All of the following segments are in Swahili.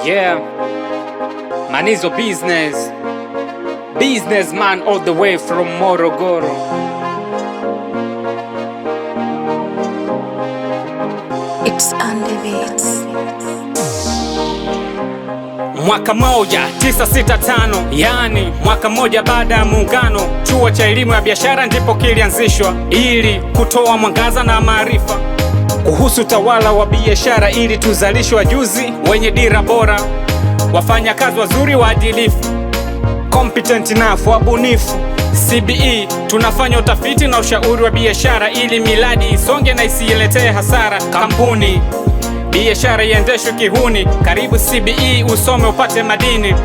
Yeah, Manizo businessman all the way from Morogoro. It's on the beats. Mwaka 1965, yani mwaka mmoja baada ya muungano, chuo cha elimu ya biashara ndipo kilianzishwa ili kutoa mwangaza na maarifa kuhusu utawala wa biashara, ili tuzalishe wajuzi wenye dira bora, wafanyakazi wazuri waadilifu, competent enough, wabunifu. CBE tunafanya utafiti na ushauri wa biashara ili miradi isonge na isiletee hasara kampuni, biashara iendeshwe kihuni. Karibu CBE usome upate madini,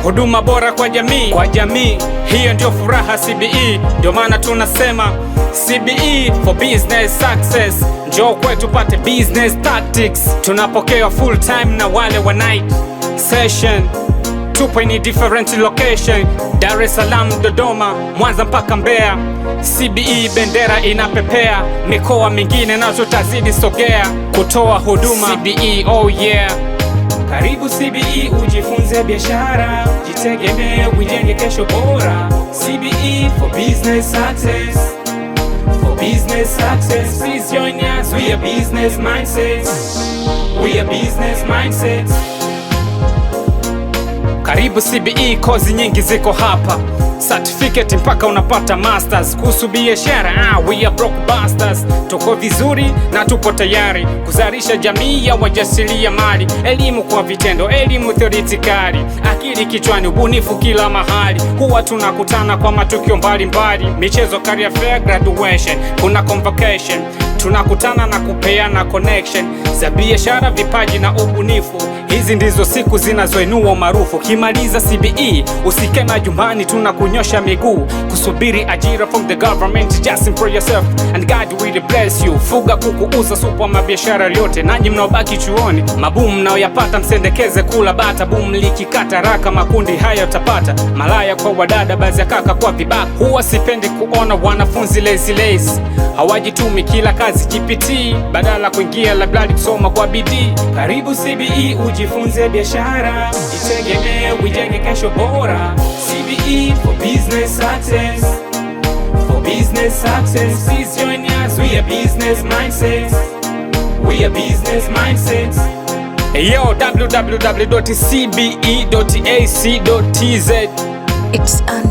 huduma bora kwa jamii, hiyo ndio furaha CBE. Ndio maana tunasema CBE for business success. Njoo kwetu pate business tactics. Tunapokea full time na wale wa night session. Tupo in different location, Dar es Salaam, Dodoma, Mwanza mpaka Mbeya. CBE bendera inapepea, mikoa mingine nazo tazidi sogea kutoa huduma. CBE oh yeah. Karibu CBE ujifunze biashara, jitegemee ujenge kesho bora. CBE for business success. For business success, please join us. We are business mindsets. We are business mindsets. Karibu CBE, kozi nyingi ziko hapa, certificate mpaka unapata masters kuhusu biashara. We are blockbusters. Tuko vizuri na tupo tayari kuzalisha jamii ya wajasiriamali. Elimu kwa vitendo, elimu theoretically, akili kichwani, ubunifu kila mahali. Huwa tunakutana kwa matukio mbalimbali, michezo, career fair, graduation, kuna convocation. Tunakutana na kupeana connection za biashara, vipaji na ubunifu. Hizi ndizo siku zinazoinua maarufu. Kimaliza CBE usikae majumbani tunakunyosha miguu kusubiri ajira from the government. Just employ yourself and God will bless you. Fuga kuku, uza supu, mabiashara yote. Nanyi mnaobaki chuoni, maboom mnaoyapata msendekeze kula bata. Boom likikata raka, makundi haya utapata. Malaya kwa wadada, baadhi ya kaka kwa vibaka. Huwa sipendi kuona wanafunzi lazy, hawajitumi kila kazi GPT, badala kuingia library kusoma kwa bidii. Karibu CBE ujifunze biashara, jitegemee ujenge kesho bora. CBE for business success. For business success, please join us. We are business mindsets. We are business mindsets. Yo, www.cbe.ac.tz. It's on